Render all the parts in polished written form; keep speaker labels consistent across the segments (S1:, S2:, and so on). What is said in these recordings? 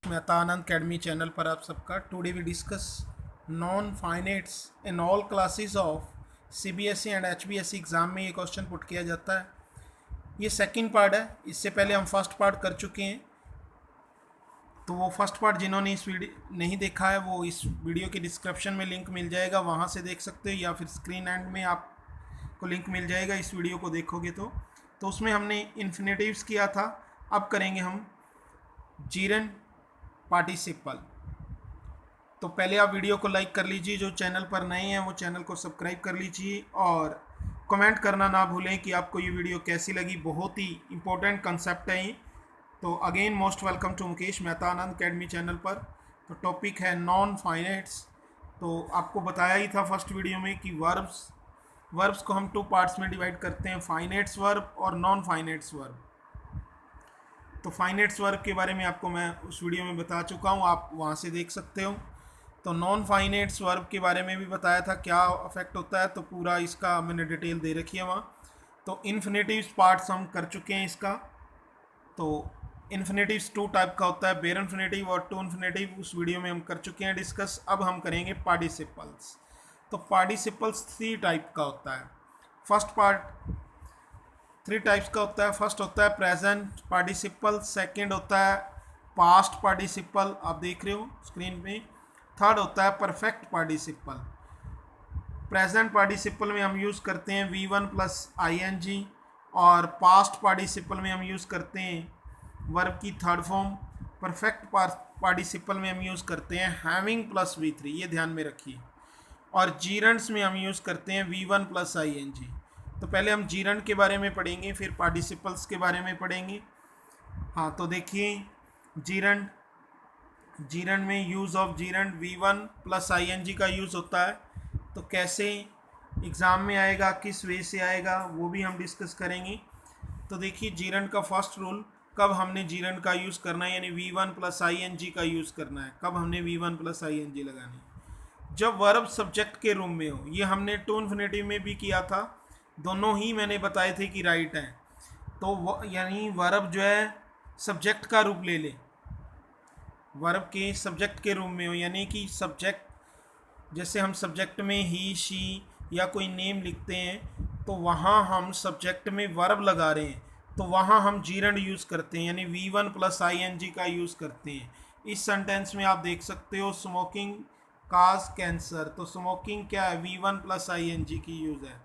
S1: Mehta Anand Academy channel पर आप सबका। Today we discuss non finites in all classes of CBSE and HBSE exam में ये क्वेश्चन पुट किया जाता है। ये सेकंड पार्ट है, इससे पहले हम फर्स्ट पार्ट कर चुके हैं। तो वो फर्स्ट पार्ट जिन्होंने इस वीडियो नहीं देखा है वो इस वीडियो के डिस्क्रिप्शन में लिंक मिल जाएगा, वहाँ से देख सकते हो, या फिर स्क्रीन एंड में आपको लिंक मिल जाएगा इस वीडियो को देखोगे तो उसमें हमने इन्फिनेटिव्स किया था। अब करेंगे हम जीरन पार्टिसिपल। तो पहले आप वीडियो को लाइक कर लीजिए, जो चैनल पर नए हैं वो चैनल को सब्सक्राइब कर लीजिए और कमेंट करना ना भूलें कि आपको ये वीडियो कैसी लगी। बहुत ही इंपॉर्टेंट कंसेप्ट है ये। तो again most welcome to Mukesh Mehta Anand Academy channel पर। तो टॉपिक है नॉन फाइनेट्स। तो आपको बताया ही था फर्स्ट वीडियो में कि वर्ब्स को हम टू पार्ट्स में डिवाइड करते हैं, फाइनेट्स वर्ब और नॉन फाइनेट्स वर्ब। तो फाइनेट्स वर्ब के बारे में आपको मैं उस वीडियो में बता चुका हूँ, आप वहाँ से देख सकते हो। तो नॉन फाइनेट्स वर्ब के बारे में भी बताया था क्या अफेक्ट होता है, तो पूरा इसका मैंने डिटेल दे रखी है वहाँ। तो इन्फिनेटिव्स पार्ट्स हम कर चुके हैं इसका। तो इन्फिनेटिव्स टू टाइप का होता है, बेर इन्फिनेटिव और टू इन्फिनेटिव, उस वीडियो में हम कर चुके हैं डिस्कस। अब हम करेंगे पार्टिसिपल्स। तो पार्टिसिपल्स थ्री टाइप का होता है। फर्स्ट पार्ट थ्री टाइप्स का होता है। फर्स्ट होता है प्रेजेंट पार्टिसिपल, सेकंड होता है पास्ट पार्टिसिपल, आप देख रहे हो स्क्रीन पे। थर्ड होता है परफेक्ट पार्टिसिपल। प्रेजेंट पार्टिसिपल में हम यूज़ करते हैं V1 प्लस ING, और पास्ट पार्टिसिपल में हम यूज़ करते हैं वर्ब की थर्ड फॉर्म। परफेक्ट पार्टिसिपल में हम यूज़ करते हैं हैविंग प्लस V3, ये ध्यान में रखिए। और जीरंड्स में हम यूज़ करते हैं V1 प्लस ING। तो पहले हम जीरंड के बारे में पढ़ेंगे, फिर पार्टिसिपल्स के बारे में पढ़ेंगे। हाँ, तो देखिए जीरंड में use of gerund V1 plus ING का यूज़ होता है। तो कैसे एग्ज़ाम में आएगा, किस वे से आएगा, वो भी हम डिस्कस करेंगे। तो देखिए जीरंड का फर्स्ट रूल, कब हमने जीरंड का यूज़ करना है, यानी V1 प्लस ING का यूज़ करना है। कब हमने V1 प्लस ING लगानी है, जब वर्ब सब्जेक्ट के रूम में हो। ये हमने टू इन्फिनेटिव में भी किया था, दोनों ही मैंने बताए थे कि राइट हैं। तो यानी वर्ब जो है सब्जेक्ट का रूप ले ले, वर्ब के सब्जेक्ट के रूप में हो, यानी कि सब्जेक्ट, जैसे हम सब्जेक्ट में ही शी या कोई नेम लिखते हैं तो वहाँ हम सब्जेक्ट में वर्ब लगा रहे हैं, तो वहाँ हम जीरंड यूज़ करते हैं, यानी V1 प्लस ING का यूज़ करते हैं। इस सेंटेंस में आप देख सकते हो स्मोकिंग काज कैंसर, तो स्मोकिंग क्या है, V1 प्लस ING की यूज़ है,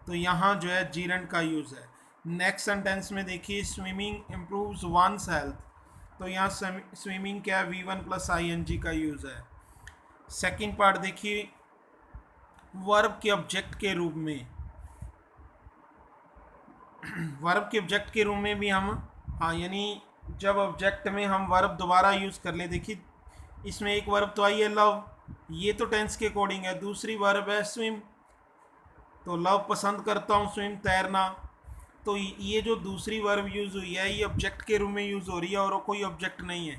S1: तो यहाँ जो है जीरंड का यूज़ है। नेक्स्ट सेंटेंस में देखिए स्विमिंग इम्प्रूव्स वंस हेल्थ, तो यहाँ स्विमिंग क्या है, V1 प्लस ING का यूज़ है। सेकंड पार्ट देखिए वर्ब के ऑब्जेक्ट के रूप में, वर्ब के ऑब्जेक्ट के रूप में भी हम, हाँ यानी जब ऑब्जेक्ट में हम वर्ब दोबारा यूज़ कर ले। देखिए इसमें एक वर्ब तो आई है लव, ये तो टेंस के अकॉर्डिंग है। दूसरी वर्ब है स्विम, तो लव पसंद करता हूँ, स्विम तैरना। तो ये जो दूसरी वर्ब यूज़ हुई है ये ऑब्जेक्ट के रूप में यूज़ हो रही है और कोई ऑब्जेक्ट नहीं है,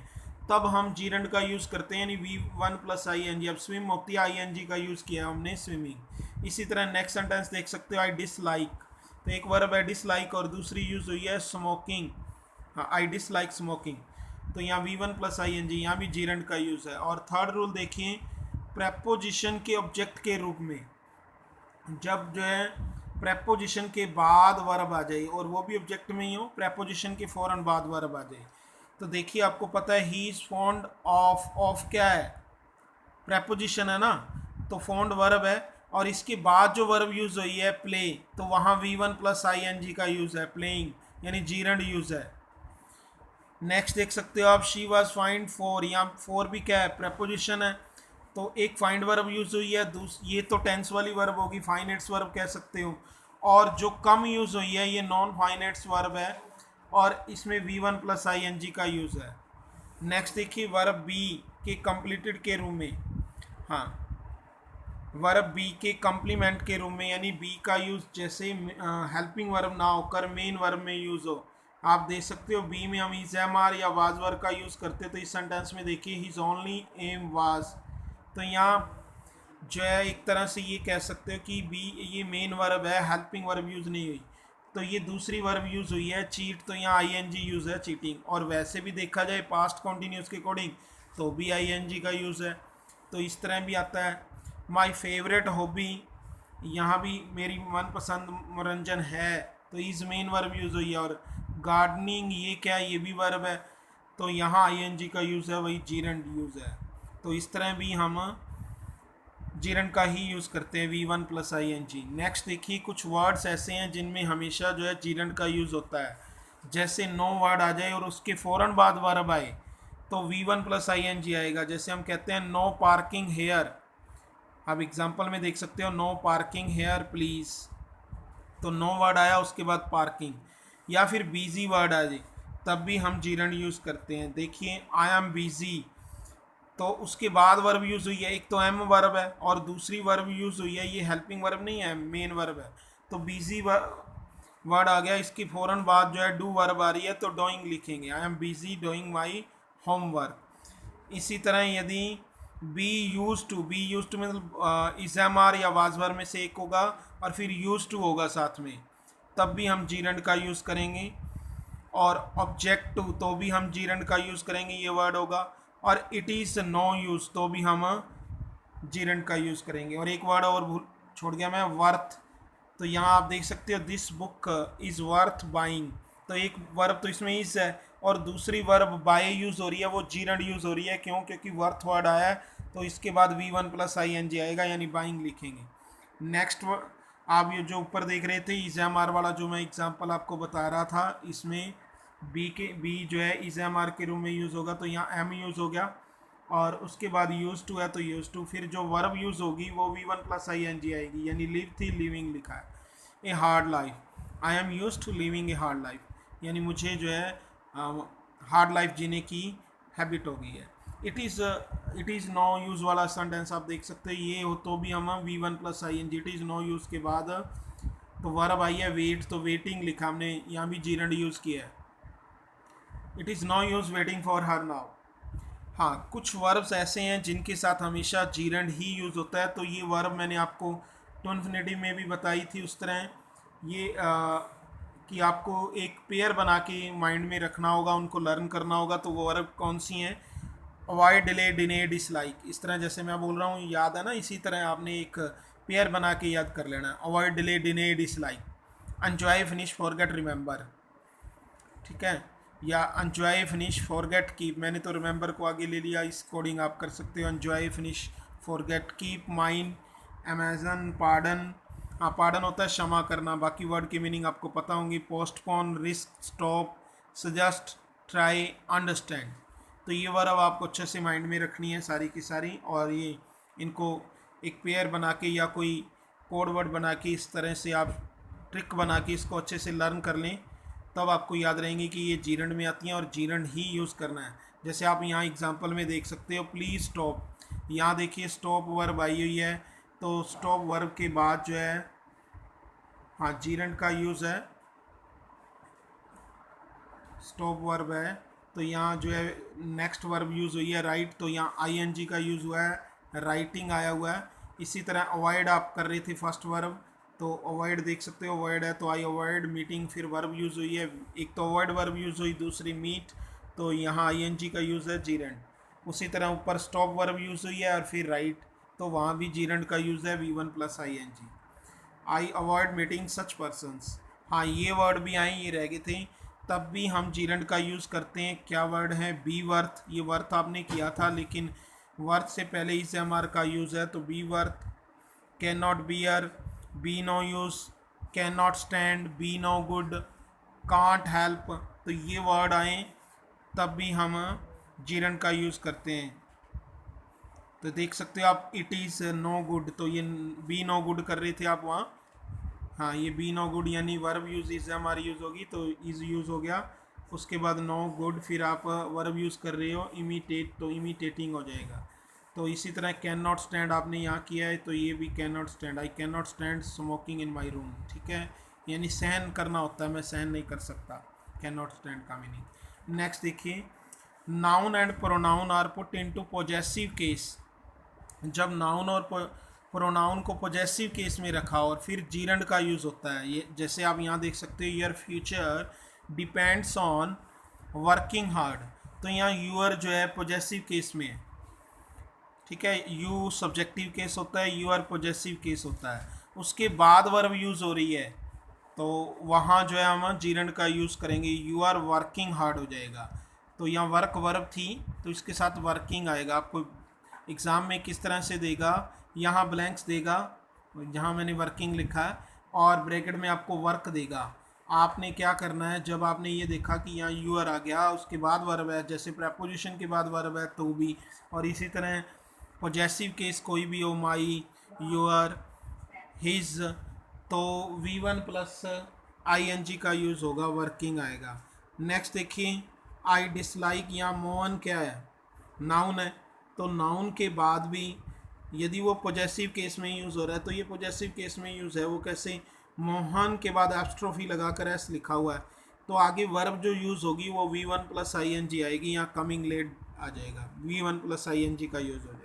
S1: तब हम जीरंड का यूज़ करते हैं, यानी V1 प्लस ING। अब स्विम होती है, ING का यूज़ किया हमने स्विमिंग। इसी तरह नेक्स्ट सेंटेंस देख सकते हो आई डिसलाइक, तो एक वर्ब है डिसलाइक और दूसरी यूज़ हुई है स्मोकिंग, हाँ आई डिसलाइक स्मोकिंग, तो यहाँ V1 प्लस ING, यहाँ भी जीरंड का यूज़ है। और थर्ड रूल देखिए प्रेपोजिशन के ऑब्जेक्ट के रूप में, जब जो है प्रेपोजिशन के बाद वर्ब आ जाए और वो भी ऑब्जेक्ट में ही हो, प्रेपोजिशन के फ़ौरन बाद वर्ब आ जाए। तो देखिए आपको पता है ही इज़ फॉन्ड ऑफ क्या है, प्रेपोजिशन है ना, तो फॉन्ड वर्ब है, और इसके बाद जो वर्ब यूज़ हुई है प्ले, तो वहाँ V1 प्लस ING का यूज़ है, प्लेइंग, यानी जीरंड यूज़ है। नेक्स्ट देख सकते हो आप शी वाज फाइंड फॉर, यहाँ फॉर भी क्या है, प्रेपोजिशन है, तो एक फाइंड वर्ब यूज़ हुई है, ये तो टेंस वाली वर्ब होगी, फाइनेट्स वर्ब कह सकते हो। और जो कम यूज़ हुई है ये नॉन फाइनेट्स वर्ब है, और इसमें V1 प्लस ING का यूज़ है। नेक्स्ट देखिए वर्ब बी के कंप्लीटेड के रूप में, हाँ वर्ब बी के कंप्लीमेंट के रूप में, यानी बी का यूज़ जैसे हेल्पिंग वर्ब ना होकर मेन वर्ब में यूज़ हो, आप देख सकते हो बी में हम इज एम आर या वाज वर्ब का यूज़ करते, तो इस सेंटेंस में देखिए हिज ओनली एम वाज, तो यहाँ जो है एक तरह से ये कह सकते हो कि बी ये मेन वर्ब है, हेल्पिंग वर्ब यूज़ नहीं हुई। तो ये दूसरी वर्ब यूज़ हुई है चीट, तो यहाँ आईएनजी यूज़ है चीटिंग। और वैसे भी देखा जाए पास्ट कॉन्टिन्यूस के अकॉर्डिंग तो भी आईएनजी का यूज़ है, तो इस तरह भी आता है। माई फेवरेट हॉबी, यहाँ भी मेरी मनपसंद मनोरंजन है, तो इज़ मेन वर्ब यूज़ हुई है। और गार्डनिंग ये क्या है, ये भी वर्ब है, तो यहाँ आईएनजी का यूज़ है, वही जीरंड यूज़ है। तो इस तरह भी हम जीरंड का ही यूज़ करते हैं V1 प्लस आईएनजी। नेक्स्ट देखिए, कुछ वर्ड्स ऐसे हैं जिनमें हमेशा जो है जीरंड का यूज़ होता है। जैसे नो वर्ड आ जाए और उसके फ़ौरन बाद वर्ब आए तो V1 प्लस आईएनजी आएगा। जैसे हम कहते हैं नो पार्किंग हेयर, आप एग्जांपल में देख सकते हो नो पार्किंग हेयर प्लीज़, तो नो वर्ड आया उसके बाद पार्किंग। या फिर बिजी वर्ड आ जाए तब भी हम जीरंड यूज़ करते हैं। देखिए आई एम बिजी, तो उसके बाद वर्ब यूज़ हुई है, एक तो एम वर्ब है और दूसरी वर्ब यूज़ हुई है, ये हेल्पिंग वर्ब नहीं है, मेन वर्ब है। तो बिजी वर्ड आ गया, इसके फ़ौरन बाद जो है डू वर्ब आ रही है, तो डूइंग लिखेंगे, I am busy doing my homework. इसी तरह यदि बी यूज़ टू मतलब इज एम आर या वाज वर्ब में से एक होगा और फिर यूज़ टू होगा साथ में, तब भी हम जीरंड का यूज़ करेंगे। और ऑब्जेक्ट टू, तो भी हम जीरंड का यूज़ करेंगे, ये वर्ड होगा। और इट इज़ नो यूज़, तो भी हम जीरंड का यूज़ करेंगे। और एक वर्ड और भूल छोड़ गया मैं, वर्थ, तो यहाँ आप देख सकते हो this book is worth buying, तो एक वर्ब तो इसमें इज़ है और दूसरी वर्ब बाय यूज़ हो रही है, वो जीरंड यूज़ हो रही है। क्यों? क्योंकि वर्थ वर्ड आया है, तो इसके बाद V1 प्लस आईएनजी आएगा, यानी बाइंग लिखेंगे। नेक्स्ट आप ये जो ऊपर देख रहे थे इज एम आर वाला, जो मैं एग्जांपल आपको बता रहा था, इसमें बी जो है इज एम आर के रूम में यूज़ होगा, तो यहाँ एम यूज़ हो गया और उसके बाद यूज़ टू है तो यूज़ टू, फिर जो वर्ब यूज़ होगी वो V1 प्लस आईएनजी आएगी, यानी लिव थी लिविंग लिखा है। A hard life, I am use to living a hard life, यानी मुझे जो है हार्ड लाइफ जीने की हैबिट हो गई है। इट इज़ नो यूज़ वाला सेंटेंस आप देख सकते हैं, ये हो तो भी हम V1 plus ING, it is no use के बाद तो वर्ब आई है वेट, तो वेटिंग लिखा हमने, यहाँ भी जीरंड यूज़ किया है। It is no use waiting for her now. हाँ, कुछ वर्ब्स ऐसे हैं जिनके साथ हमेशा जीरंड ही यूज़ होता है, तो ये वर्ब मैंने आपको टू इन्फिनिटी में भी बताई थी उस तरह। ये कि आपको एक पेयर बना के माइंड में रखना होगा, उनको लर्न करना होगा, तो वो वर्ब कौन सी हैं? Avoid, delay, deny, dislike. इस तरह जैसे मैं बोल रहा हूँ याद है ना, इसी तरह आपने एक पेयर बना के याद कर लेना, avoid, delay, deny, dislike. Enjoy, finish, forget, remember, ठीक है, या एन्जॉय, फिनिश, फॉरगेट, कीप। मैंने तो रिमेंबर को आगे ले लिया, इस कोडिंग आप कर सकते हो, enjoy, finish, forget, keep, mind, Amazon, pardon. हाँ, पार्डन होता है क्षमा करना, बाकी वर्ड की मीनिंग आपको पता होंगी, postpone, risk, stop, suggest, try, understand. तो ये वर्ड अब आपको अच्छे से माइंड में रखनी है सारी की सारी, और ये इनको एक पेयर बना के या कोई कोड वर्ड बना के इस तरह से आप ट्रिक बना के इसको अच्छे से लर्न कर लें, तब आपको याद रहेंगे कि ये जीरंड में आती हैं और जीरंड ही यूज़ करना है। जैसे आप यहाँ एग्जांपल में देख सकते हो, प्लीज़ स्टॉप, यहाँ देखिए स्टॉप वर्ब आई हुई है, तो स्टॉप वर्ब के बाद जो है हाँ जीरंड का यूज़ है, स्टॉप वर्ब है, तो यहाँ जो है नेक्स्ट वर्ब यूज़ हुई है राइट, तो यहाँ आईएनजी का यूज़ हुआ है, राइटिंग आया हुआ है। इसी तरह अवॉइड आप कर रहे थे फर्स्ट वर्ब, तो अवॉइड देख सकते हो अवॉइड है, तो आई अवॉइड मीटिंग, फिर वर्ब यूज़ हुई है, एक तो अवॉइड वर्ब यूज़ हुई, दूसरी मीट, तो यहाँ आईएनजी का यूज़ है जीरंड। उसी तरह ऊपर स्टॉप वर्ब यूज़ हुई है और फिर राइट, तो वहाँ भी जीरंड का यूज़ है V1 plus ING. I avoid meeting such persons, हाँ ये वर्ड भी आए, ये रह गए थे, तब भी हम जीरंड का यूज़ करते हैं। क्या वर्ड है? बी वर्थ, ये वर्थ आपने किया था लेकिन वर्थ से पहले ही से हमारा का यूज़ है, तो be worth. Can not bear, be no use, can not stand, be no good, can't help, तो ये वर्ड आए तब भी हम जीरंड का यूज़ करते हैं। तो देख सकते हो आप, इट इज़ नो गुड, तो ये बी नो गुड कर रहे थे आप वहाँ, हाँ ये बी नो गुड यानी वर्ब यूज़ इज़ हमारी यूज़ होगी, तो इज़ यूज़ हो गया, उसके बाद नो गुड, फिर आप वर्ब यूज़ कर रहे हो इमिटेट, तो इमिटेटिंग हो जाएगा। तो इसी तरह कैन नॉट स्टैंड आपने यहाँ किया है, तो ये भी can not stand, I can not stand smoking in my room, ठीक है, यानी सहन करना होता है, मैं सहन नहीं कर सकता, कैन नॉट स्टैंड का मीनिंग। नेक्स्ट देखिए, noun and pronoun are put into possessive case. जब नाउन और प्रोनाउन को पोजेसिव केस में रखा और फिर जीरंड का यूज़ होता है। ये जैसे आप यहाँ देख सकते हो, your future depends on working hard, तो यहाँ यूर जो है पोजेसिव केस में है, ठीक है। यू सब्जेक्टिव केस होता है, यू आर पोजेसिव केस होता है। उसके बाद वर्ब यूज़ हो रही है तो वहाँ जो है हम जीरंड का यूज़ करेंगे, यू आर वर्किंग हार्ड हो जाएगा। तो यहाँ वर्क वर्ब थी तो इसके साथ वर्किंग आएगा। आपको एग्ज़ाम में किस तरह से देगा, यहाँ ब्लैंक्स देगा, जहाँ मैंने वर्किंग लिखा है, और ब्रैकेट में आपको वर्क देगा। आपने क्या करना है, जब आपने ये देखा कि यहाँ यूर आ गया, उसके बाद वर्ब है, जैसे प्रेपोजिशन के बाद वर्ब है तो भी, और इसी तरह पॉजेसिव केस कोई भी हो, माई, योर, हिज, तो V1 प्लस ING का यूज़ होगा, वर्किंग आएगा। नेक्स्ट देखिए, आई डिसलाइक, यहाँ मोहन क्या है, नाउन है, तो नाउन के बाद भी यदि वो पॉजेसिव केस में यूज़ हो रहा है तो ये पॉजेसिव केस में यूज़ है। वो कैसे, मोहन के बाद एप्स्ट्रोफी लगा कर एस लिखा हुआ है, तो आगे वर्ब जो यूज़ होगी वो V1 प्लस ING आएगी, यहाँ कमिंग लेट आ जाएगा, V1 प्लस ING का यूज़ हो जाएगा।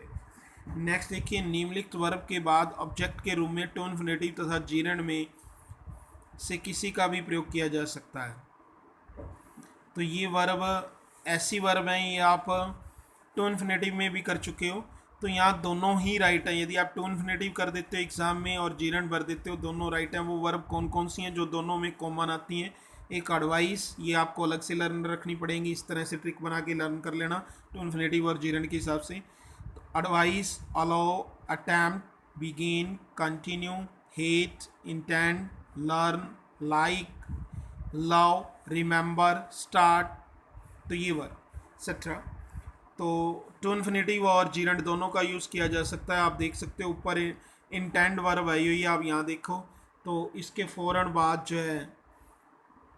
S1: नेक्स्ट देखिए, निम्नलिखित वर्ब के बाद ऑब्जेक्ट के रूप में टू इन्फिनेटिव तथा जीरंड में से किसी का भी प्रयोग किया जा सकता है। तो ये वर्ब ऐसी वर्ब हैं, ये आप टू इन्फिनेटिव में भी कर चुके हो, तो यहाँ दोनों ही राइट हैं। यदि आप टू इन्फिनेटिव कर देते हो एग्ज़ाम में और जीरंड भर देते हो, दोनों राइट हैं। वो वर्ब कौन कौन सी हैं जो दोनों में कॉमन आती हैं? एक एडवाइस, ये आपको अलग से लर्न रखनी पड़ेंगी, इस तरह से ट्रिक बना के लर्न कर लेना टू इन्फिनेटिव और जीरंड के हिसाब से। Advise, allow, attempt, begin, continue, hate, intend, learn, like, love, remember, start, तो ये वर्ड एक्सेट्रा। तो टू इन्फिनेटिव और जीरंड दोनों का यूज़ किया जा सकता है। आप देख सकते हो ऊपर इंटेंड वर्ब आई हुई है, आप यहाँ देखो, तो इसके फ़ौरन बाद जो है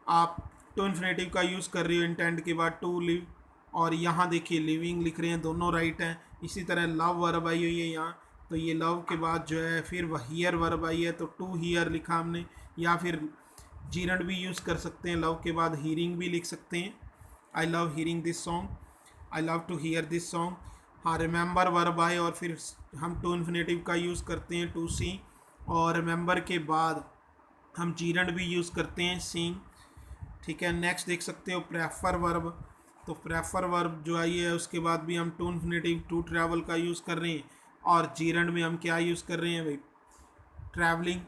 S1: आप टू इन्फिनेटिव का यूज़ कर रही हो, इंटेंड के बाद टू लिव, और यहाँ देखिए लिविंग लिख रहे हैं, दोनों राइट हैं। इसी तरह लव वर्ब आई हुई है यहाँ, तो ये लव के बाद जो है फिर हियर वर्ब आई है, तो टू हियर लिखा हमने। या फिर जीरंड भी यूज़ कर सकते हैं, लव के बाद हीरिंग भी लिख सकते हैं, I love hearing this song, I love to hear this song. हाँ, रिमेंबर वर्ब आए और फिर हम टू इन्फिनेटिव का यूज़ करते हैं, टू सी, और रिमेंबर के बाद हम जीरंड भी यूज़ करते हैं, सींग, ठीक है। नेक्स्ट देख सकते हो प्रेफर वर्ब, तो प्रेफर वर्ब जो आई है उसके बाद भी हम टू इन्फिनेटिव टू ट्रैवल का यूज़ कर रहे हैं, और जीरंड में हम क्या यूज़ कर रहे हैं भाई, ट्रैवलिंग,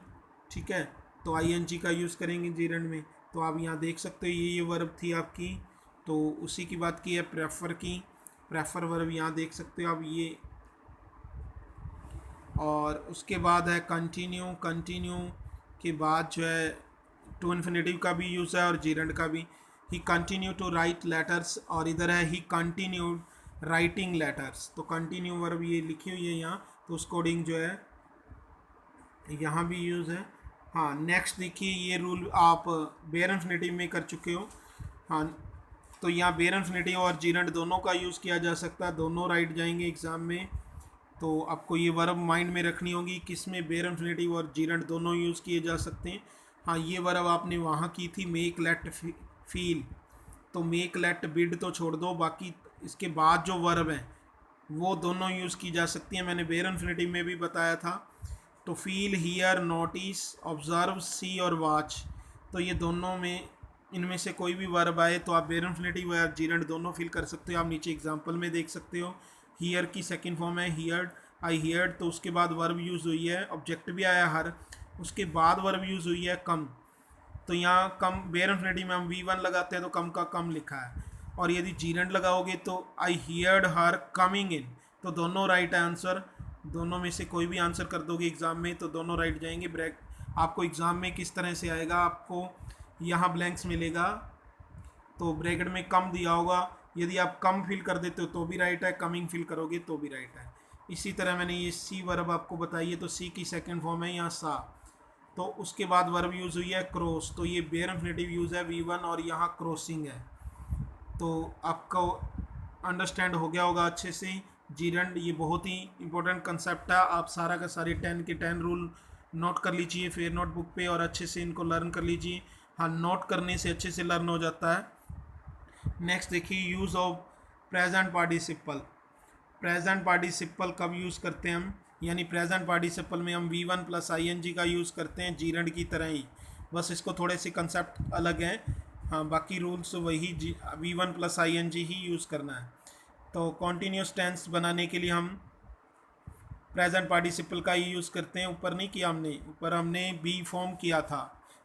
S1: ठीक है। तो ING का यूज़ करेंगे जीरंड में। तो आप यहाँ देख सकते हो ये वर्ब थी आपकी, तो उसी की बात की है प्रेफर की, प्रेफर वर्ब यहाँ देख सकते हो आप ये। और उसके बाद है कंटिन्यू, कंटिन्यू के बाद जो है टू इन्फिनेटिव का भी यूज़ है और जीरंड का भी। ही कंटिन्यू टू राइट लेटर्स, और इधर है ही कंटिन्यूड राइटिंग लेटर्स, तो कंटिन्यू वर्ब ये लिखी हुई है यहाँ, तो उस कोडिंग जो है यहाँ भी यूज़ है। हाँ, नेक्स्ट देखिए, ये रूल आप बेयर इन्फिनेटिव में कर चुके हो। हाँ, तो यहाँ बेयर इन्फिनेटिव और जीरंड दोनों का यूज़ किया जा सकता है, दोनों राइट जाएंगे एग्ज़ाम में। तो आपको ये वर्ब माइंड में रखनी होगी, किसमें बेयर इन्फिनेटिव और जीरंड दोनों यूज़ किए जा सकते हैं। हाँ, ये वर्ब आपने वहाँ की थी, मेक, लेट, फील, तो मेक, लेट, बिड तो छोड़ दो, बाकी इसके बाद जो वर्ब हैं वो दोनों यूज़ की जा सकती हैं। मैंने बेयर इन्फिनेटिव में भी बताया था। तो फील, हियर, नोटिस, ऑब्जर्व, सी और वॉच, तो ये दोनों में इनमें से कोई भी वर्ब आए तो आप बेयर इन्फिनेटिव या जीरंड दोनों फिल कर सकते हो। आप नीचे एग्जांपल में देख सकते हो, हियर की सेकंड फॉर्म है हियर्ड, आई हियर्ड, तो उसके बाद वर्ब यूज़ हुई है, ऑब्जेक्ट भी आया हर, उसके बाद वर्ब यूज़ हुई है कम, तो यहाँ कम बेयर इन्फिनेटिव में हम V1 लगाते हैं तो कम का कम लिखा है। और यदि जीरंड लगाओगे तो आई हियर्ड हर कमिंग इन, तो दोनों राइट है आंसर, दोनों में से कोई भी आंसर कर दोगे एग्ज़ाम में तो दोनों राइट जाएंगे। ब्रैक आपको एग्ज़ाम में किस तरह से आएगा, आपको यहाँ ब्लैंक्स मिलेगा, तो ब्रैकेट में कम दिया होगा, यदि आप कम फिल कर देते हो तो भी राइट है, कमिंग फिल करोगे तो भी राइट है। इसी तरह मैंने ये सी वर्ब आपको बताई है, तो सी की सेकंड फॉर्म है यहाँ सा, तो उसके बाद वर्ब यूज़ हुई है क्रॉस, तो ये बेयर इन्फिनेटिव यूज़ है V1 और यहाँ क्रॉसिंग है। तो आपको अंडरस्टैंड हो गया होगा अच्छे से। जीरंड ये बहुत ही इंपॉर्टेंट कंसेप्ट है, आप सारा का सारे 10 के 10 रूल नोट कर लीजिए फेयर नोटबुक पे और अच्छे से इनको लर्न कर लीजिए। हाँ, नोट करने से अच्छे से लर्न हो जाता है। नेक्स्ट देखिए, use of present participle. Present participle कब यूज़ करते हैं हम, यानी प्रेजेंट पार्टिसिपल में हम V1 प्लस ING का यूज़ करते हैं जीरंड की तरह ही, बस इसको थोड़े से कंसेप्ट अलग हैं। हाँ, बाकी रूल्स वही V1 प्लस ING ही यूज़ करना है। तो कॉन्टीन्यूस टेंस बनाने के लिए हम प्रेजेंट पार्टिसिपल का ही यूज़ करते हैं। ऊपर नहीं किया हमने, ऊपर हमने बी फॉर्म किया था,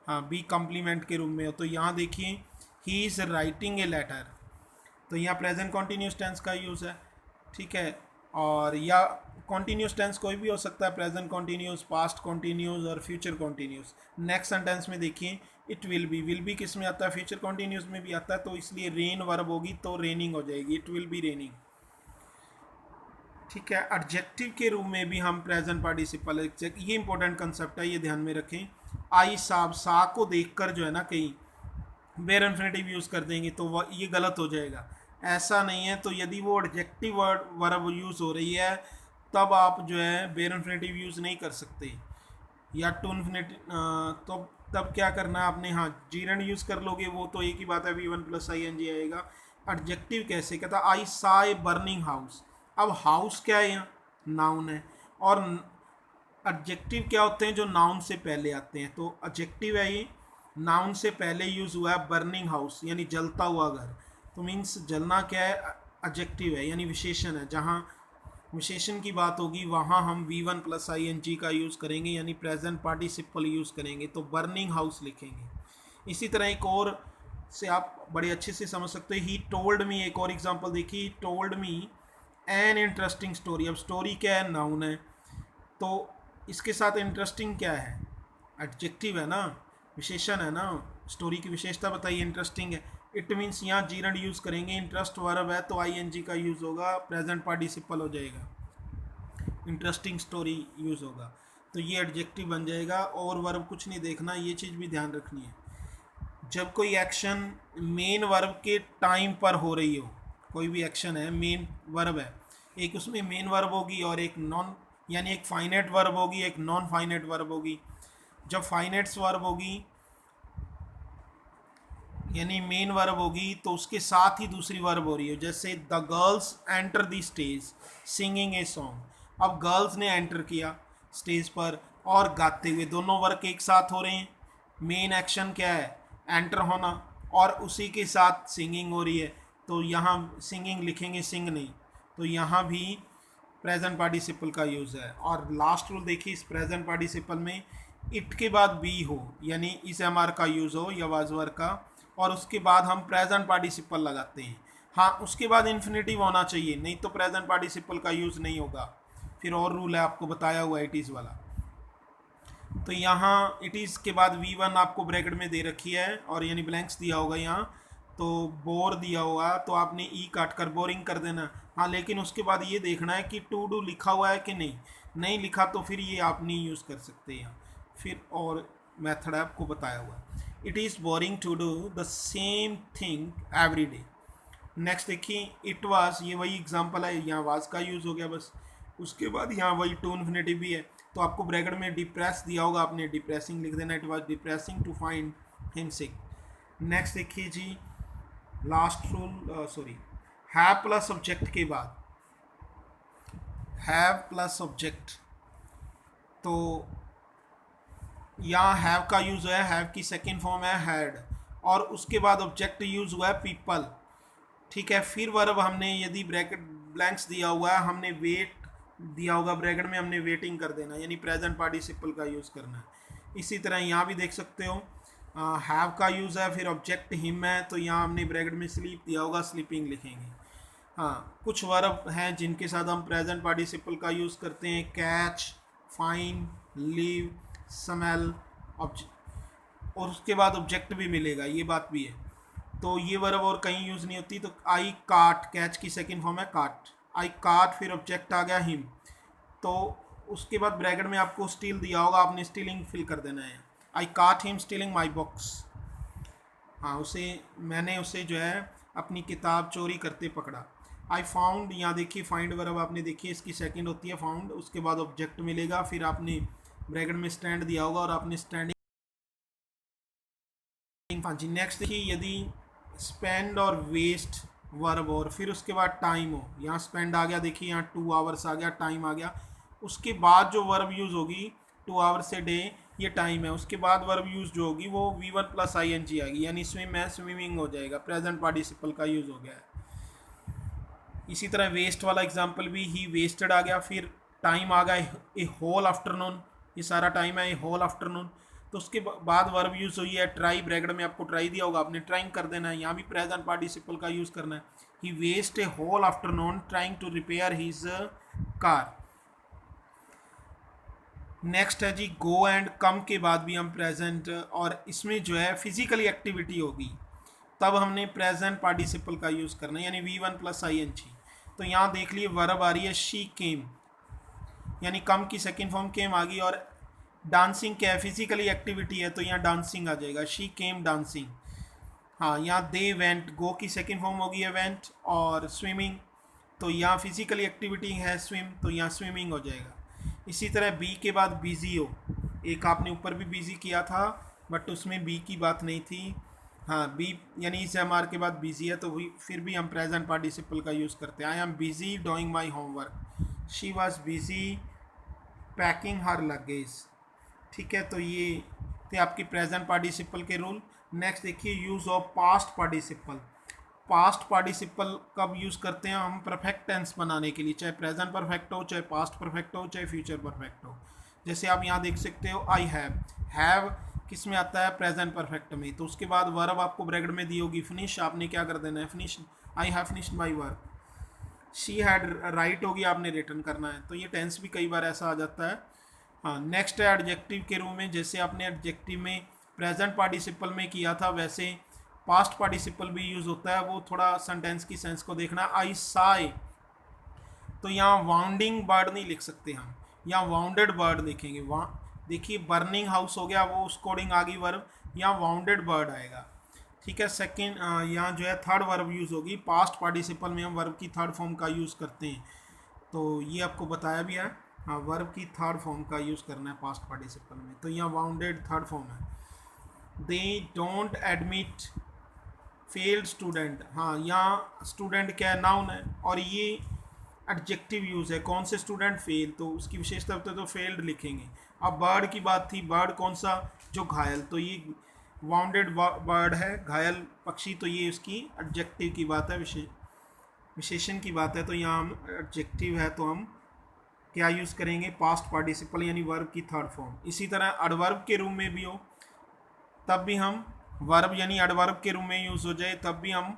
S1: हाँ बी कॉम्प्लीमेंट के रूप में। तो यहाँ देखिए he is writing a letter, तो यहाँ प्रेजेंट कॉन्टीन्यूस टेंस का यूज़ है, ठीक है। और या कॉन्टीन्यूस टेंस कोई भी हो सकता है, प्रेजेंट कॉन्टीन्यूस, पास्ट कॉन्टीन्यूस और फ्यूचर कॉन्टीन्यूस। नेक्स्ट सेंटेंस में देखिए इट विल बी किस में आता है, फ्यूचर कॉन्टीन्यूस में भी आता है, तो इसलिए रेन वर्ब होगी तो रेनिंग हो जाएगी, इट विल बी रेनिंग, ठीक है। एडजेक्टिव के रूप में भी हम प्रेजेंट पार्टिसिपल, ये इंपॉर्टेंट कंसेप्ट है, ये ध्यान में रखें। आई साहब, सा को देखकर जो है ना कहीं बेयर इन्फिनेटिव यूज़ कर देंगे तो वह ये गलत हो जाएगा, ऐसा नहीं है। तो यदि वो एडजेक्टिव वर्ब यूज़ हो रही है तब आप जो है बेयर इन्फिनेटिव यूज़ नहीं कर सकते, या टू इन्फिनेटिव, तो तब क्या करना है आपने, हाँ जीरंड यूज़ कर लोगे, वो तो एक ही बात है, V1 प्लस ING आएगा। एडजेक्टिव कैसे, कहता आई सा ए बर्निंग हाउस। अब हाउस क्या है, यहाँ नाउन है, और एडजेक्टिव क्या होते हैं जो नाउन से पहले आते हैं, तो एडजेक्टिव है ये, नाउन से पहले यूज़ हुआ है बर्निंग हाउस यानी जलता हुआ घर। तो मीन्स जलना क्या है, एडजेक्टिव है यानी विशेषण है, जहाँ विशेषण की बात होगी वहाँ हम V1 प्लस ING का यूज़ करेंगे यानी प्रेजेंट पार्टिसिपल यूज़ करेंगे, तो बर्निंग हाउस लिखेंगे। इसी तरह एक और से आप बड़े अच्छे से समझ सकते हैं, ही टोल्ड मी, एक और एग्जांपल देखिए, told me an interesting story. अब स्टोरी क्या है, नाउन है, तो इसके साथ इंटरेस्टिंग क्या है, एडजेक्टिव है ना, विशेषण है ना, स्टोरी की विशेषता बताइए, इंटरेस्टिंग है। इट मीन्स यहाँ जीरंड यूज़ करेंगे, इंटरेस्ट वर्ब है तो ING का यूज़ होगा, प्रेजेंट पार्टिसिपल हो जाएगा, इंटरेस्टिंग स्टोरी यूज़ होगा, तो ये एडजेक्टिव बन जाएगा। और वर्ब कुछ नहीं देखना, ये चीज़ भी ध्यान रखनी है, जब कोई एक्शन मेन वर्ब के टाइम पर हो रही हो, कोई भी एक्शन है मेन वर्ब है, एक उसमें मेन वर्ब होगी और एक नॉन, यानी एक फाइनेट वर्ब होगी, एक नॉन फाइनेट वर्ब होगी। जब फाइनेट्स वर्ब होगी यानी मेन वर्ब होगी तो उसके साथ ही दूसरी वर्ब हो रही है, जैसे the girls enter the stage singing a song. अब गर्ल्स ने एंटर किया स्टेज पर और गाते हुए, दोनों वर्क एक साथ हो रहे हैं। मेन एक्शन क्या है, एंटर होना, और उसी के साथ सिंगिंग हो रही है, तो यहाँ सिंगिंग लिखेंगे, सिंग नहीं, तो यहाँ भी प्रेजेंट पार्टिसिपल का यूज़ है। और लास्ट रूल देखिए, इस प्रेजेंट पार्टिसिपल में इट के बाद बी हो यानी इस MR का यूज़ हो या वाजवर का, और उसके बाद हम प्रेजेंट पार्टिसिपल लगाते हैं। हाँ, उसके बाद इन्फिनेटिव होना चाहिए, नहीं तो प्रेजेंट पार्टिसिपल का यूज़ नहीं होगा। फिर और रूल है आपको बताया हुआ इट इज़ वाला। तो यहाँ इट इज़ के बाद V1 आपको ब्रैकेट में दे रखी है, और यानी ब्लैंक्स दिया होगा यहाँ, तो बोर दिया हुआ तो आपने ई काट कर बोरिंग कर देना। हाँ, लेकिन उसके बाद ये देखना है कि टू डू लिखा हुआ है कि नहीं, नहीं लिखा तो फिर ये आप नहीं यूज़ कर सकते यहाँ। फिर और मेथड है आपको बताया हुआ, it is boring to do the same thing every day. Next देखिए, इट वाज, ये वही एग्जांपल है, यहाँ वाज का यूज़ हो गया बस। उसके बाद यहाँ वही टू इन्फिनेटिव भी है, तो आपको ब्रैकेट में डिप्रेस दिया होगा, आपने डिप्रेसिंग लिख देना, it was depressing to find him sick. Next देखिए जी, last rule, sorry, have plus object के बाद, हैव प्लस ऑब्जेक्ट, तो यहाँ हैव का यूज़ है, हैव की सेकेंड फॉर्म है हैड, और उसके बाद ऑब्जेक्ट यूज़ हुआ है पीपल, ठीक है। फिर वर्ब हमने यदि ब्रैकेट ब्लैंक्स दिया हुआ है, हमने वेट दिया होगा ब्रैकेट में, हमने वेटिंग कर देना, यानी प्रेजेंट पार्टिसिपल का यूज़ करना है। इसी तरह यहाँ भी देख सकते हो, हैव का यूज़ है, फिर ऑब्जेक्ट हिम है, तो यहाँ हमने ब्रैकेट में स्लीप दिया होगा, स्लीपिंग लिखेंगे। हाँ, कुछ वर्ब हैं जिनके साथ हम प्रेजेंट पार्टिसिपल का यूज़ करते हैं, कैच, फाइंड, लीव, स्मेल, और उसके बाद ऑब्जेक्ट भी मिलेगा, ये बात भी है। तो ये वर्ब और कहीं यूज़ नहीं होती। तो आई काट, कैच की सेकंड फॉर्म है काट, आई काट, फिर ऑब्जेक्ट आ गया हिम, तो उसके बाद ब्रैकेट में आपको स्टील दिया होगा, आपने स्टीलिंग फिल कर देना है, आई काट हिम स्टीलिंग माई बुक्स। हाँ, मैंने उसे जो है अपनी किताब चोरी करते पकड़ा। आई फाउंड, यहाँ देखिए फाइंड वर्ब आपने देखिए इसकी सेकंड होती है फाउंड, उसके बाद ऑब्जेक्ट मिलेगा, फिर आपने ब्रैकेट में स्टैंड दिया होगा और आपने स्टैंडिंग। हाँ जी, नेक्स्ट देखिए, यदि स्पेंड और वेस्ट वर्ब और फिर उसके बाद टाइम हो, यहाँ स्पेंड आ गया, देखिए यहाँ 2 आवर्स आ गया, टाइम आ गया, उसके बाद जो वर्ब यूज़ होगी 2 आवर्स ए डे ये टाइम है, उसके बाद वर्ब यूज़ जो होगी वो V1 प्लस ING आएगी, यानी स्विम है स्विमिंग हो जाएगा, प्रेजेंट पार्टिसिपल का यूज़ हो गया है। इसी तरह वेस्ट वाला एग्जांपल भी ही वेस्टेड आ गया, फिर टाइम आ गया ए होल आफ्टरनून, ये सारा टाइम है ए होल आफ्टरनून। तो उसके बाद वर्ब यूज़ हुई है ट्राई, ब्रैकेट में आपको ट्राई दिया होगा, आपने ट्राइंग कर देना है, यहाँ भी प्रेजेंट पार्टिसिपल का यूज़ करना है। He waste a whole afternoon trying to repair his car. Next है जी गो एंड कम के बाद भी हम प्रेजेंट, और इसमें जो है फिजिकली एक्टिविटी होगी तब हमने प्रेजेंट पार्टिसिपल का यूज़ करना है, यानी V1 प्लस ING। तो यहाँ देख लिए वर्ब आ रही है शी केम, यानी कम की सेकेंड फॉर्म केम आ गई, और डांसिंग क्या है फिजिकली एक्टिविटी है तो यहाँ डांसिंग आ जाएगा, शी केम डांसिंग। हाँ यहाँ दे वेंट, गो की सेकेंड फॉर्म होगी है वेंट, और स्विमिंग तो यहाँ फिजिकली एक्टिविटी है स्विम, तो यहाँ स्विमिंग हो जाएगा। इसी तरह बी के बाद बिजी हो, एक आपने ऊपर भी बिजी किया था बट उसमें बी की बात नहीं थी। हाँ बी यानी इस MR के बाद बिजी है तो फिर भी हम प्रेजेंट पार्टिसिपल का यूज़ करते हैं। I am busy doing my homework, she was busy packing her luggage. ठीक है, तो ये थे आपके प्रेजेंट पार्टिसिपल के रूल। नेक्स्ट देखिए use of past participle. Past participle कब यूज़ करते हैं हम? परफेक्ट टेंस बनाने के लिए, चाहे प्रेजेंट परफेक्ट हो, चाहे पास्ट परफेक्ट हो, चाहे फ्यूचर परफेक्ट हो। जैसे आप यहाँ देख सकते हो आई हैव किस में आता है? प्रेजेंट परफेक्ट में। तो उसके बाद वर्ब आपको ब्रैकेट में दी होगी फिनिश, आपने क्या कर देना है? Finish, I have finished my work. She had right होगी, आपने रिटर्न करना है। तो ये टेंस भी कई बार ऐसा आ जाता है। हाँ नेक्स्ट है एडजेक्टिव के रूप में, जैसे आपने एडजेक्टिव में प्रेजेंट पार्टिसिपल में किया था वैसे पास्ट पार्टिसिपल भी यूज़ होता है, वो थोड़ा सेंटेंस की सेंस को देखना। आई साई, तो यहाँ वाउंडिंग बर्ड नहीं लिख सकते हम, यहाँ वाउंडेड बर्ड लिखेंगे। वहाँ देखिए बर्निंग हाउस हो गया, वो उस कोडिंग आ गई वर्ब, यहाँ वाउंडेड बर्ड आएगा। ठीक है, सेकेंड यहाँ जो है थर्ड वर्ब यूज़ होगी, पास्ट पार्टिसिपल में हम वर्ब की थर्ड फॉर्म का यूज़ करते हैं, तो ये आपको बताया भी है। हाँ वर्ब की थर्ड फॉर्म का यूज़ करना है पास्ट पार्टिसिपल में, तो यहाँ वाउंडेड थर्ड फॉर्म है। They don't admit failed student, हाँ यहाँ स्टूडेंट क्या है? नाउन है, और ये एडजेक्टिव यूज़ है। कौन से स्टूडेंट? फेल, तो उसकी विशेषता होता है तो फेल्ड लिखेंगे। अब बर्ड की बात थी, बर्ड कौन सा? जो घायल, तो ये वाउंडेड बर्ड है, घायल पक्षी, तो ये उसकी एडजेक्टिव की बात है, विशेषण की बात है। तो यहाँ हम एडजेक्टिव है तो हम क्या यूज़ करेंगे? पास्ट पार्टिसिपल यानी वर्ब की थर्ड फॉर्म। इसी तरह एडवर्ब के रूप में भी हो तब भी हम वर्ब यानी एडवर्ब के रूप में यूज़ हो जाए तब भी हम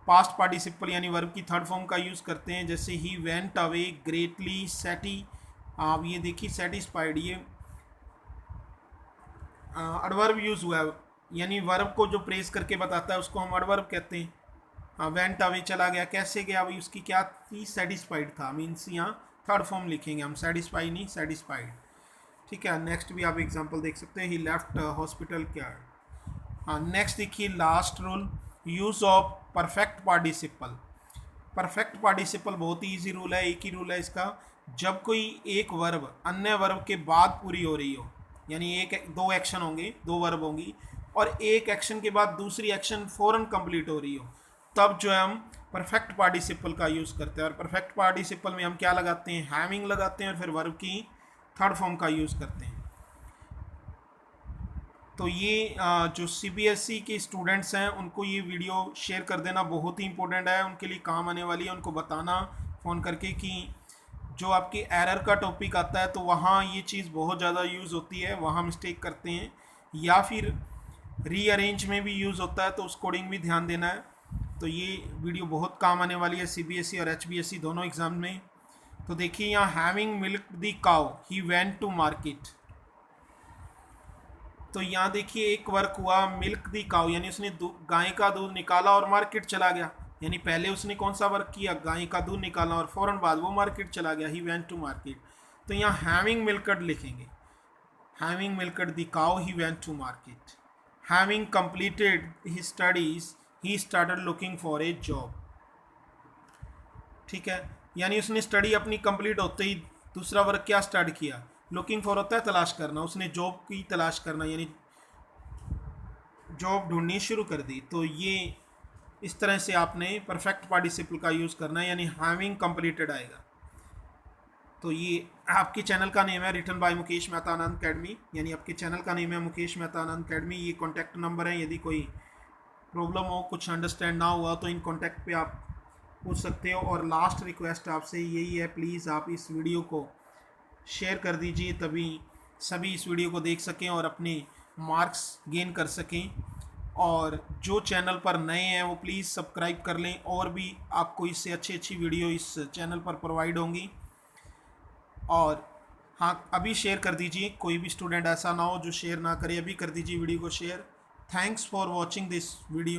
S1: पास्ट पार्टिसिपल यानी वर्ब की थर्ड फॉर्म का यूज़ करते हैं। जैसे ही वेंट अवे ग्रेटली सैटी, आप ये देखिए सेटिस्फाइड, ये एडवर्ब यूज़ हुआ है, यानी वर्ब को जो प्रेस करके बताता है उसको हम एडवर्ब कहते हैं। हाँ वेंट अवे चला गया, कैसे गया भाई? उसकी क्या थी? सेटिस्फाइड था, मीन्स यहाँ थर्ड फॉर्म लिखेंगे हम, सेटिस्फाई नहीं सेटिस्फाइड। ठीक है, नेक्स्ट भी आप एग्जांपल देख सकते हैं, ही लेफ्ट हॉस्पिटल केयर। हाँ नेक्स्ट देखिए last rule, use of perfect participle. Perfect participle बहुत ही ईजी रूल है, एक ही रूल है इसका। जब कोई एक वर्ब अन्य वर्ब के बाद पूरी हो रही हो, यानी दो एक्शन होंगे, दो वर्ब होंगी, और एक एक्शन के बाद दूसरी एक्शन फ़ौरन कंप्लीट हो रही हो, तब जो है हम परफेक्ट पार्टिसिपल का यूज़ करते हैं। और परफेक्ट पार्टिसिपल में हम क्या लगाते हैं? हैविंग लगाते हैं, और फिर वर्ब की थर्ड फॉर्म का यूज़ करते हैं। तो ये जो CBSE के स्टूडेंट्स हैं उनको ये वीडियो शेयर कर देना बहुत ही इंपॉर्टेंट है, उनके लिए काम आने वाली है। उनको बताना फ़ोन करके कि जो आपके एरर का टॉपिक आता है तो वहाँ ये चीज़ बहुत ज़्यादा यूज़ होती है, वहाँ मिस्टेक करते हैं, या फिर रीअरेंज में भी यूज़ होता है, तो उस कोडिंग भी ध्यान देना है। तो ये वीडियो बहुत काम आने वाली है CBSE और HBSE दोनों एग्ज़ाम में। तो देखिए यहाँ having milk the cow he went to market, तो यहाँ देखिए एक वर्क हुआ मिल्क दी काउ, यानी उसने गाय का दूध निकाला और मार्केट चला गया। यानी पहले उसने कौन सा वर्क किया? गाय का दूध निकाला, और फ़ौरन बाद वो मार्केट चला गया, ही वेंट टू मार्केट। तो यहाँ हैविंग मिल्कड लिखेंगे, having milked the cow he went to market. Having completed his studies he started looking for a job. ठीक है, यानी उसने स्टडी अपनी कंप्लीट होते ही दूसरा वर्क क्या स्टार्ट किया? लुकिंग फॉर होता है तलाश करना, उसने जॉब की तलाश करना, यानी जॉब ढूंढनी शुरू कर दी। तो ये इस तरह से आपने परफेक्ट पार्टिसिपल का यूज़ करना है, यानी हैविंग कंप्लीटेड आएगा। तो ये आपके चैनल का नेम है written by Mukesh Mehta Anand Academy, यानी आपके चैनल का नेम है मुकेश मेहता आनंद अकेडमी। ये कॉन्टैक्ट नंबर है, यदि कोई प्रॉब्लम हो, कुछ अंडरस्टैंड ना हुआ तो इन कॉन्टैक्ट पे आप पूछ सकते हो। और लास्ट रिक्वेस्ट आपसे यही है, प्लीज़ आप इस वीडियो को शेयर कर दीजिए, तभी सभी इस वीडियो को देख सकें और अपने मार्क्स गेन कर सकें। और जो चैनल पर नए हैं वो प्लीज़ सब्सक्राइब कर लें, और भी आपको इससे अच्छी अच्छी वीडियो इस चैनल पर प्रोवाइड होंगी। और हाँ, अभी शेयर कर दीजिए, कोई भी स्टूडेंट ऐसा ना हो जो शेयर ना करे, अभी कर दीजिए वीडियो को share. Thanks for watching this video.